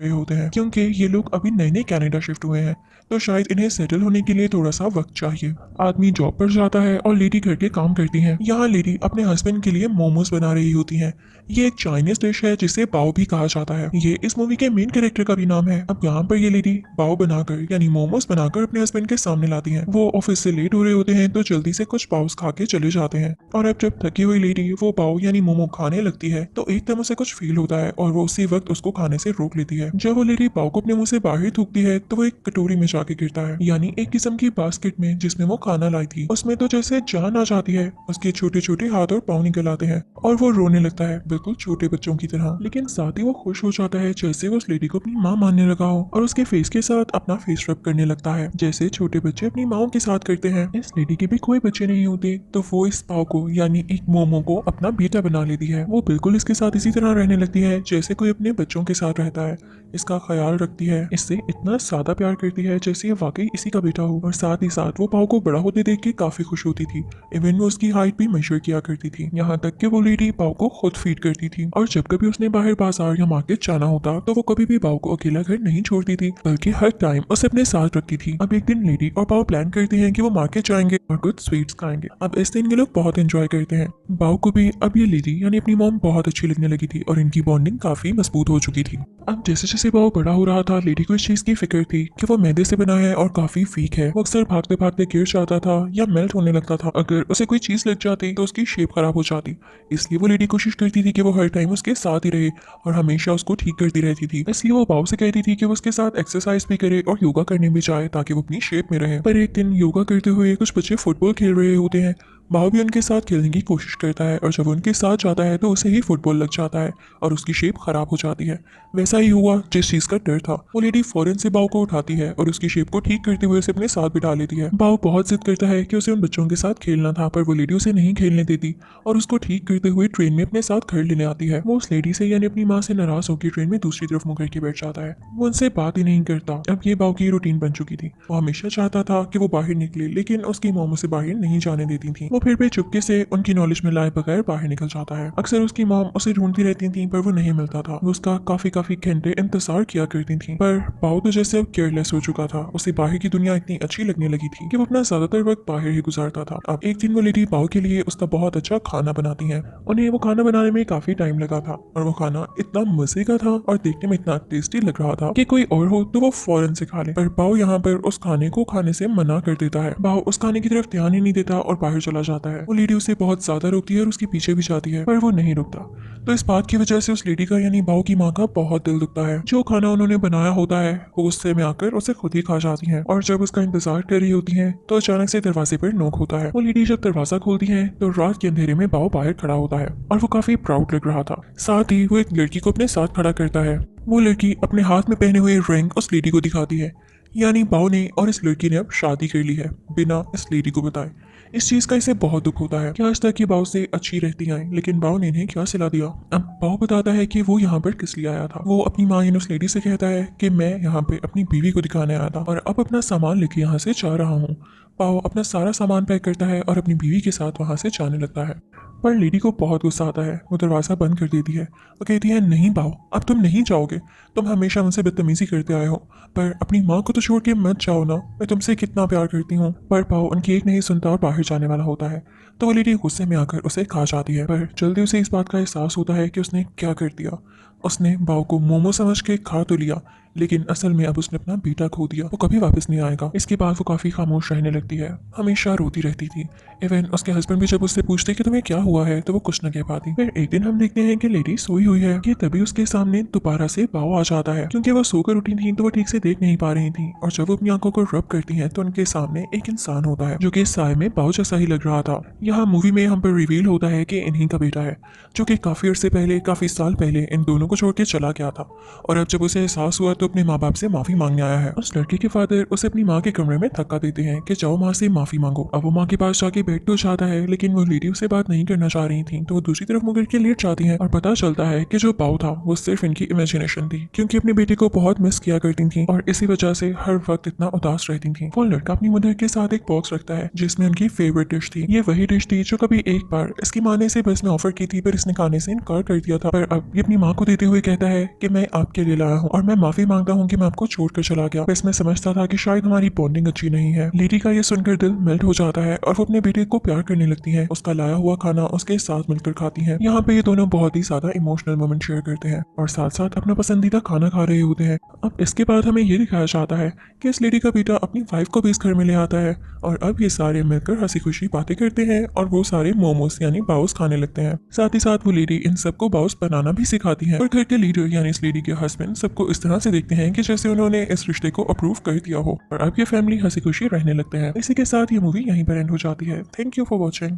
रहे होते हैं क्योंकि ये लोग अभी नए नए कनाडा शिफ्ट हुए हैं, तो शायद इन्हें सेटल होने के लिए थोड़ा सा वक्त चाहिए। आदमी जॉब पर जाता है और लेडी घर के काम करती है। यहाँ लेडी अपने हस्बैंड के लिए मोमोज बना रही होती हैं। ये एक चाइनीज डिश है जिसे बाओ भी कहा जाता है। ये इस मूवी के मेन कैरेक्टर का भी नाम है। अब यहाँ पर ये लेडी बाओ बनाकर यानी मोमोज बनाकर अपने हस्बैंड के सामने लाती है। वो ऑफिस से लेट हो रहे होते हैं तो जल्दी से कुछ बाउस खा के चले जाते हैं। और अब जब थकी हुई लेडी वो बाओ यानी मोमो खाने लगती है तो एकदम उसे कुछ फील होता है और वो उसी वक्त उसको खाने से रोक लेती है। जब वो लेडी बाओ को अपने मुंह से बाहर थूकती है तो वो एक कटोरी में जाके गिरता है, यानी एक किस्म की बास्केट में जिसमें वो खाना लाई थी। उसमें तो जैसे जान आ जाती है। उसके छोटे छोटे हाथ और पाँव निकल आते हैं और वो रोने लगता है, बिल्कुल छोटे बच्चों की तरह। लेकिन साथ ही वो खुश हो जाता है जैसे वो उस लेडी को अपनी माँ मानने लगा हो और उसके फेस के साथ अपना फेस रब करने लगता है जैसे छोटे बच्चे अपनी माओ के साथ करते हैं। इस लेडी के भी कोई बच्चे नहीं होते तो वो इस पाव को यानी एक मोमो को अपना बेटा बना लेती है। वो बिल्कुल इसके साथ इसी तरह रहने लगती है जैसे कोई अपने बच्चों के साथ रहता है। इसका ख्याल रखती है, इससे इतना ज्यादा प्यार करती है जैसे ये वाकई इसी का बेटा हो। और साथ ही साथ वो पाव को बड़ा होते देख के काफी खुश होती थी। इवन वो उसकी हाइट भी मेजर किया करती थी, यहाँ तक कि वो लेडी पाव को खुद फीड करती थी। और जब कभी उसने बाहर बाजार या मार्केट जाना होता तो वो कभी भी पाव को अकेला घर नहीं छोड़ती थी, बल्कि हर टाइम उसे अपने साथ रखती थी। अब एक दिन लेडी और पाव प्लान करते हैं कि वो मार्केट जाएंगे और कुछ स्वीट्स खाएंगे। अब इस दिन ये लोग बहुत एंजॉय करते हैं। बाव को भी अब ये लेडी यानी अपनी मॉम बहुत अच्छी लगने लगी थी और इनकी बॉन्डिंग काफी मजबूत हो चुकी थी। अब जैसे जैसे बाव बड़ा हो रहा था लेडी को इस चीज की फिक्र थी कि वो मैदे से बना है और काफी वीक है। वो अक्सर भागते भागते गिर जाता था या मेल्ट होने लगता था। अगर उसे कोई चीज लग जाती तो उसकी शेप खराब हो जाती। इसलिए वो लेडी कोशिश करती थी कि वो हर टाइम उसके साथ ही रहे और हमेशा उसको ठीक करती रहती थी। इसलिए वो बाव से कहती थी कि वो उसके साथ एक्सरसाइज भी करे और योगा करने भी जाए ताकि वो अपनी शेप में रहे। पर एक दिन योगा करते हुए कुछ बच्चे फुटबॉल खेल रहे होते हैं। बाव भी उनके साथ खेलने की कोशिश करता है और जब उनके साथ जाता है तो उसे ही फुटबॉल लग जाता है और उसकी शेप खराब हो जाती है। वैसा ही हुआ जिस चीज का डर था। वो लेडी फौरन से बाव को उठाती है और उसकी शेप को ठीक करते हुए उसे अपने साथ बिठा लेती है। बाव बहुत जिद करता है कि उसे उन बच्चों के साथ खेलना था, पर वो लेडी उसे नहीं खेलने देती और उसको ठीक करते हुए ट्रेन में अपने साथ घर लेने आती है। वो उस लेडी से यानी अपनी माँ से नाराज होकर ट्रेन में दूसरी तरफ मुंह करके बैठ जाता है। वो उनसे बात ही नहीं करता। अब ये बाव की रूटीन बन चुकी थी। वो हमेशा चाहता था कि वो बाहर निकले, लेकिन उसकी मॉम उसे बाहर नहीं जाने देती थी। वो फिर भी चुपके से उनकी नॉलेज में लाए बगैर बाहर निकल जाता है। अक्सर उसकी मॉम उसे ढूंढती रहती थी पर वो नहीं मिलता था। वो उसका काफी काफी घंटे इंतजार किया करती थी, पर बाव तो जैसे अब केयरलेस हो चुका था। उसे बाहर की दुनिया इतनी अच्छी लगने लगी थी कि वो अपना ज्यादातर वक्त बाहर ही गुजारता था। अब एक दिन वो लेडी बाव के लिए उसका बहुत अच्छा खाना बनाती है। उन्हें वो खाना बनाने में काफी टाइम लगा था और वो खाना इतना मजे का था और देखने में इतना टेस्टी लग रहा था कि कोई और हो तो वो फौरन से खा ले। पर बाव यहाँ पर उस खाने को खाने से मना कर देता है। बाव उस खाने की तरफ ध्यान ही नहीं देता और बाहर चला जाता है। वो लेडी उसे बहुत ज्यादा रोकती है और उसके पीछे भी जाती है, पर वो नहीं रुकता। तो इस बात की वजह से उस लेडी का यानी बाव की माँ का बहुत दिल दुखता है। जो खाना उन्होंने बनाया होता है वो गुस्से में आकर उसे खुद ही खा जाती है और जब उसका इंतजार कर रही होती है तो अचानक से दरवाजे पर नोक होता है। वो लेडी जब दरवाजा खोलती है तो रात के अंधेरे में बाव बाहर खड़ा होता है और वो काफी प्राउड लग रहा था। साथ ही वो एक लड़की को अपने साथ खड़ा करता है। वो लड़की अपने हाथ में पहने हुए रिंग उस लेडी को दिखाती है, यानी बाव ने और इस लड़की ने अब शादी कर ली है बिना इस लेडी को बताए। इस चीज का इसे बहुत दुख होता है कि आज तक ये बाव से अच्छी रहती आई, लेकिन बाव ने इन्हें क्या सिला दिया। अब बाव बताता है कि वो यहाँ पर किस लिए आया था। वो अपनी माँ यानी उस लेडी से कहता है कि मैं यहाँ पे अपनी बीवी को दिखाने आया था और अब अपना सामान लेके यहाँ से जा रहा हूँ। बाव अपना सारा सामान पैक करता है और अपनी बीवी के साथ वहाँ से जाने लगता है, पर लेडी को बहुत गुस्सा आता है। वो दरवाज़ा बंद कर देती है। वो कहती है, नहीं बाव, अब तुम नहीं जाओगे। तुम हमेशा मुझसे बदतमीजी करते आए हो, पर अपनी माँ को तो छोड़ के मत जाओ ना, मैं तुमसे कितना प्यार करती हूँ। पर बाव उनकी एक नहीं सुनता और बाहर जाने वाला होता है। तो वो लेडी गुस्से में आकर उसे खा जाती है, पर जल्दी उसे इस बात का एहसास होता है कि उसने क्या कर दिया। उसने बाव को मोमो समझ के खा तो लिया, लेकिन असल में अब उसने अपना बेटा खो दिया। वो कभी वापस नहीं आएगा। इसके बाद वो काफी खामोश रहने लगती है, हमेशा रोती रहती थी। इवन उसके हस्बैंड भी जब उससे पूछते कि तुम्हें क्या हुआ है तो वो कुछ न कह पाती। फिर एक दिन हम देखते हैं कि लेडी सोई हुई है कि तभी उसके सामने दोबारा से बाव आ जाता है। क्योंकि वो सोकर उठी थी तो वो ठीक से देख नहीं पा रही थी और जब वो अपनी आंखों को रब करती है तो उनके सामने एक इंसान होता है जो कि साय में बाव जैसा ही लग रहा था। यहाँ मूवी में हम पर रिवील होता है कि इन्हीं का बेटा है, जो कि काफी अरसे पहले, काफी साल पहले इन दोनों को छोड़ के चला गया था और अब जब उसे एहसास हुआ तो अपने माँ बाप से माफी मांगने आया है। उस लड़के के फादर उसे अपनी माँ के कमरे में धक्का देते हैं कि जाओ माँ से माफी मांगो। अब वो माँ के पास जाके बैठ तो जाता है, लेकिन वो लेडी उससे बात नहीं करना चाह रही थी तो वो दूसरी तरफ मुड़ के लेट जाती है और पता चलता है कि जो बाव था वो सिर्फ इनकी इमेजिनेशन थी, क्योंकि अपने बेटे को बहुत मिस किया करती थी और इसी वजह से हर वक्त इतना उदास रहती थी। वो लड़का अपनी मदर के साथ एक बॉक्स रखता है जिसमें उनकी फेवरेट डिश थी। ये वही डिश थी जो कभी एक बार इसकी माँ ने इसे बस में ऑफर की थी, पर इसने खाने से इनकार कर दिया था। पर अब ये अपनी माँ को देते हुए कहता है कि मैं आपके लिए लाया हूँ और मैं माफी मांगता हूँ कि मैं आपको छोड़कर चला गया। बस मैं समझता था कि शायद हमारी बॉन्डिंग अच्छी नहीं है। लेडी का ये सुनकर दिल मेल्ट हो जाता है और वो अपने बेटे को प्यार करने लगती है। उसका लाया हुआ खाना उसके साथ मिलकर खाती है। यहाँ पे ये दोनों बहुत ही ज्यादा इमोशनल मोमेंट शेयर करते हैं और साथ साथ अपना पसंदीदा खाना खा रहे होते हैं। अब इसके बाद हमें ये दिखाया जाता है कि इस लेडी का बेटा अपनी वाइफ को भी इस घर में ले आता है और अब ये सारे मिलकर हंसी खुशी बातें करते हैं और वो सारे मोमोज यानी बाउस खाने लगते हैं। साथ ही साथ वो लेडी इन सबको बाउस बनाना भी सिखाती है और घर के लीडर यानी इस लेडी के हस्बैंड सबको इस तरह से देखते हैं कि जैसे उन्होंने इस रिश्ते को अप्रूव कर दिया हो और अब ये फैमिली हंसी खुशी रहने लगते हैं। इसी के साथ ये मूवी यहीं पर एंड हो जाती है। Thank you for watching.